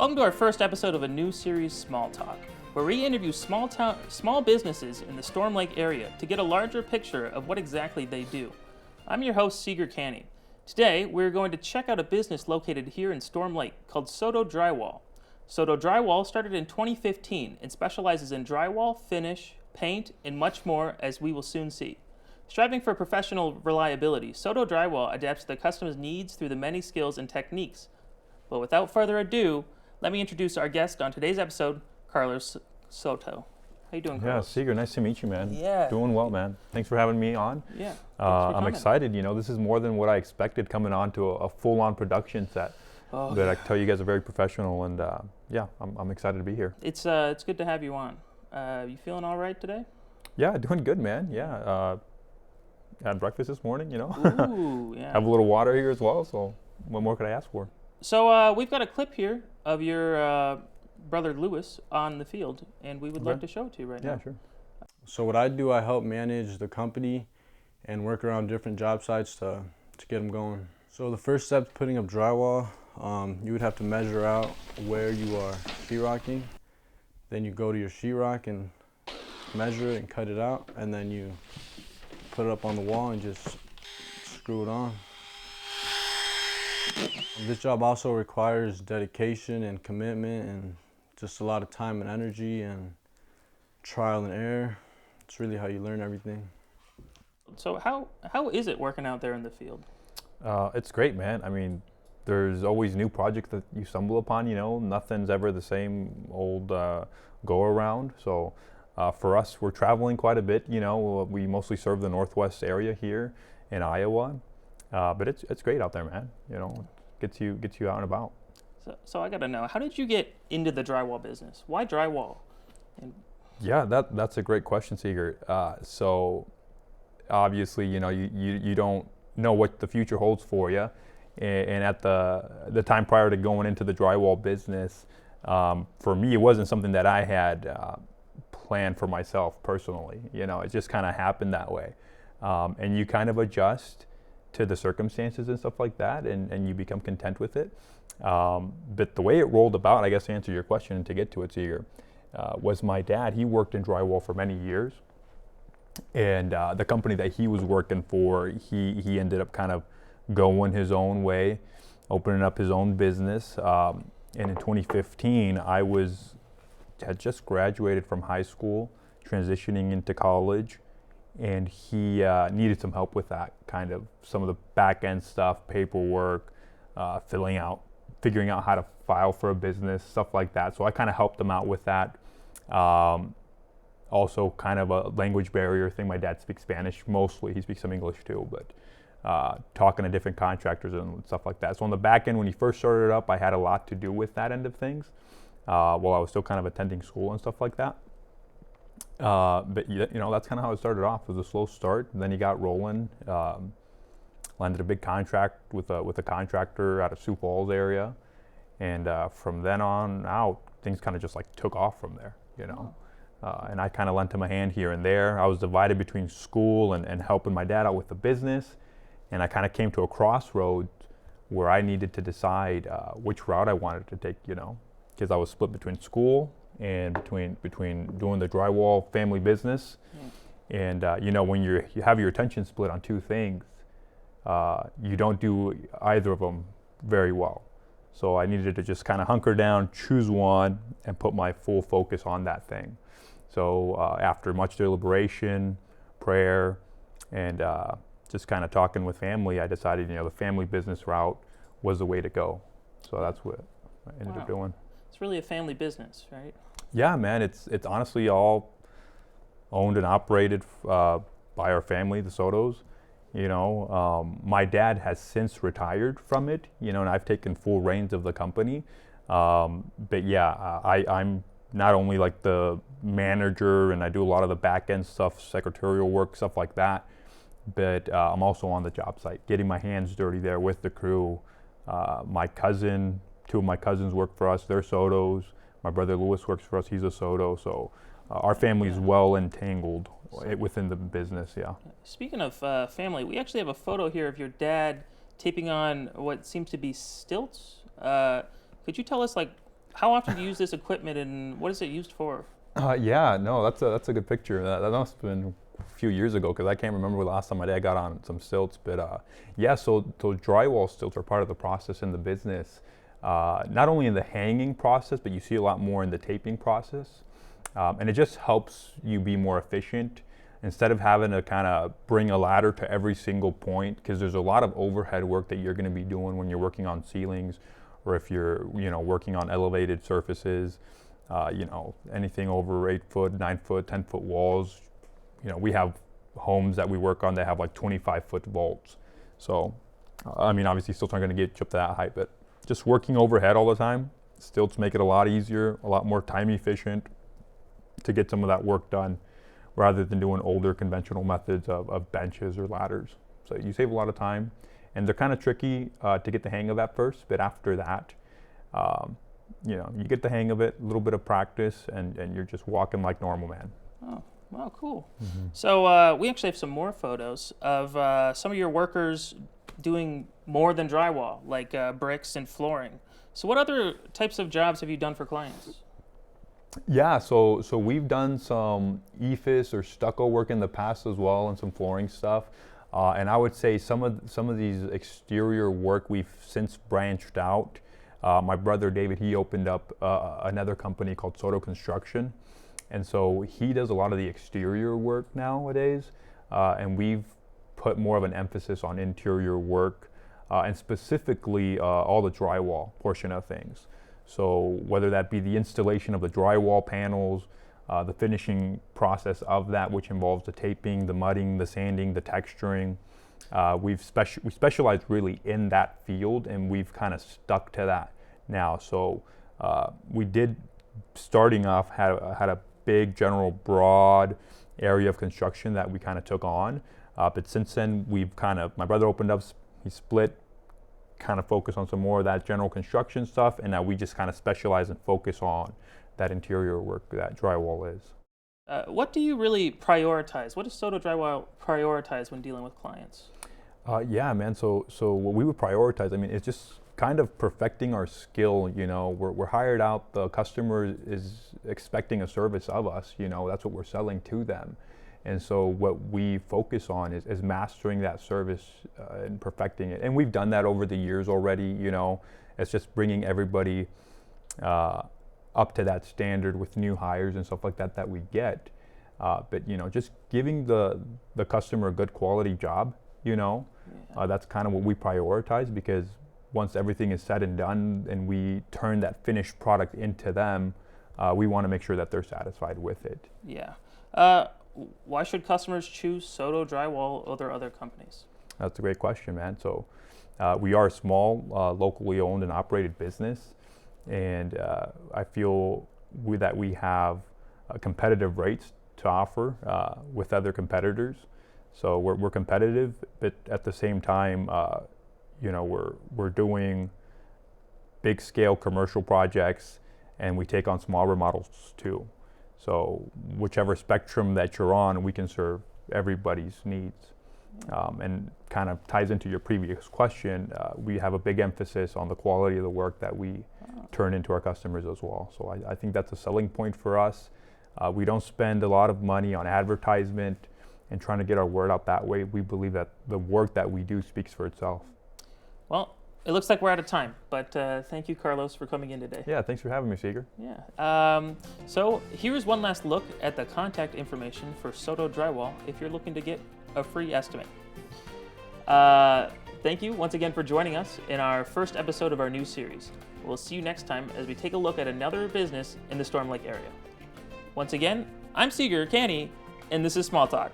Welcome to our first episode of a new series, Small Talk, where we interview small businesses in the Storm Lake area to get a larger picture of what exactly they do. I'm your host, Seeger Canny. Today, we're going to check out a business located here in Storm Lake called Soto Drywall. Soto Drywall started in 2015 and specializes in drywall, finish, paint, and much more, as we will soon see. Striving for professional reliability, Soto Drywall adapts to the customer's needs through the many skills and techniques. But without further ado, let me introduce our guest on today's episode, Carlos Soto. How you doing, Carlos? Yeah, Seeger, nice to meet you, man. Yeah. Doing well, man. Thanks for having me on. Yeah. I'm excited. You know, this is more than what I expected coming on to a full-on production set. But I can tell you guys are very professional, and I'm excited to be here. It's good to have you on. You feeling all right today? Yeah, doing good, man. Yeah. Had breakfast this morning, you know. Ooh, yeah. Have a little water here as well, so what more could I ask for? So we've got a clip here of your brother Lewis on the field, and we would like to show it to you right now. Yeah, sure. So what I do, I help manage the company and work around different job sites to get them going. So the first step is putting up drywall. You would have to measure out where you are sheetrocking. Then you go to your sheetrock and measure it and cut it out, and then you put it up on the wall and just screw it on. This job also requires dedication and commitment and just a lot of time and energy and trial and error. It's really how you learn everything. So how is it working out there in the field? It's great, man. I mean, there's always new projects that you stumble upon, you know. Nothing's ever the same old go-around. So for us, we're traveling quite a bit, you know. We mostly serve the Northwest area here in Iowa. But it's great out there, man. You know, gets you out and about. So I got to know, how did you get into the drywall business? Why drywall? Yeah, that's a great question, Seeger. So obviously, you know, you don't know what the future holds for you. And at the time prior to going into the drywall business, for me, it wasn't something that I had planned for myself personally. You know, it just kind of happened that way. And you kind of adjust to the circumstances and stuff like that, and you become content with it. But the way it rolled about, I guess to answer your question and to get to it, Seeger, was my dad. He worked in drywall for many years. And the company that he was working for, he ended up kind of going his own way, opening up his own business. And in 2015, I had just graduated from high school, transitioning into college, and he needed some help with that, kind of some of the back end stuff, paperwork, figuring out how to file for a business, stuff like that. So I kind of helped him out with that. Also kind of a language barrier thing. My dad speaks Spanish mostly. He speaks some English too, but talking to different contractors and stuff like that. So on the back end, when he first started up, I had a lot to do with that end of things while I was still kind of attending school and stuff like that. But you know, that's kind of how it started off. It was a slow start, and then he got rolling. Landed a big contract with a contractor out of Sioux Falls area, and from then on out, things kind of just like took off from there, you know. And I kind of lent him a hand here and there. I was divided between school and helping my dad out with the business, and I kind of came to a crossroads where I needed to decide which route I wanted to take, you know, because I was split between school and between doing the drywall family business. And you know, when you have your attention split on two things, you don't do either of them very well. So I needed to just kind of hunker down, choose one, and put my full focus on that thing. So after much deliberation, prayer, and just kind of talking with family, I decided, you know, the family business route was the way to go. So that's what I ended up doing. It's really a family business, right? Yeah, man. It's honestly all owned and operated by our family, the Sotos. You know, my dad has since retired from it, you know, and I've taken full reins of the company. But yeah, I'm not only like the manager, and I do a lot of the back end stuff, secretarial work, stuff like that, but I'm also on the job site, getting my hands dirty there with the crew. Two of my cousins work for us, they're Sotos. My brother Lewis works for us, he's a Soto. So our family is well entangled within the business, yeah. Speaking of family, we actually have a photo here of your dad taping on what seems to be stilts. Could you tell us, like, how often do you use this equipment, and what is it used for? Yeah, no, that's a good picture. That must have been a few years ago because I can't remember the last time my dad got on some stilts. But yeah, so drywall stilts are part of the process in the business. Not only in the hanging process, but you see a lot more in the taping process. And it just helps you be more efficient instead of having to kind of bring a ladder to every single point, because there's a lot of overhead work that you're going to be doing when you're working on ceilings, or if you're working on elevated surfaces. Anything over 8 foot, 9 foot, 10 foot walls. We have homes that we work on that have like 25-foot vaults. So, obviously stilts aren't going to get you up to that height, but just working overhead all the time, stilts make it a lot easier, a lot more time efficient to get some of that work done, rather than doing older conventional methods of benches or ladders. So you save a lot of time, and they're kind of tricky to get the hang of at first, but after that, you get the hang of it, a little bit of practice, and you're just walking like normal, man. Oh, wow, cool. Mm-hmm. So we actually have some more photos of some of your workers doing more than drywall, like bricks and flooring. So what other types of jobs have you done for clients? Yeah, so we've done some EIFS or stucco work in the past as well, and some flooring stuff. And I would say some of these exterior work we've since branched out. My brother David, he opened up another company called Soto Construction, and so he does a lot of the exterior work nowadays. And we've put more of an emphasis on interior work, and specifically all the drywall portion of things. So whether that be the installation of the drywall panels, the finishing process of that, which involves the taping, the mudding, the sanding, the texturing, we specialize really in that field, and we've kind of stuck to that now. So we did, starting off, had a big general broad area of construction that we kind of took on, but since then my brother opened up, he split, kind of focus on some more of that general construction stuff, and now we just kind of specialize and focus on that interior work that drywall is. What do you really prioritize? What does Soto Drywall prioritize when dealing with clients? Yeah, man. So what we would prioritize, it's just kind of perfecting our skill. We're hired out. The customer is expecting a service of us. That's what we're selling to them. And so what we focus on is mastering that service and perfecting it. And we've done that over the years already. It's just bringing everybody up to that standard with new hires and stuff like that we get. But just giving the customer a good quality job. That's kind of what we prioritize, because once everything is said and done and we turn that finished product into them, we want to make sure that they're satisfied with it. Yeah. Why should customers choose Soto Drywall over other companies? That's a great question, man. So we are a small, locally owned and operated business, and I feel that we have competitive rates to offer with other competitors. So we're competitive, but at the same time, we're doing big scale commercial projects, and we take on small remodels too. So whichever spectrum that you're on, we can serve everybody's needs. And kind of ties into your previous question, we have a big emphasis on the quality of the work that we turn into our customers as well. So I think that's a selling point for us. We don't spend a lot of money on advertisement and trying to get our word out that way. We believe that the work that we do speaks for itself. Well, it looks like we're out of time, but thank you, Carlos, for coming in today. Yeah, thanks for having me, Seeger. Yeah. So here's one last look at the contact information for Soto Drywall if you're looking to get a free estimate. Thank you once again for joining us in our first episode of our new series. We'll see you next time as we take a look at another business in the Storm Lake area. Once again, I'm Seeger Canny, and this is Small Talk.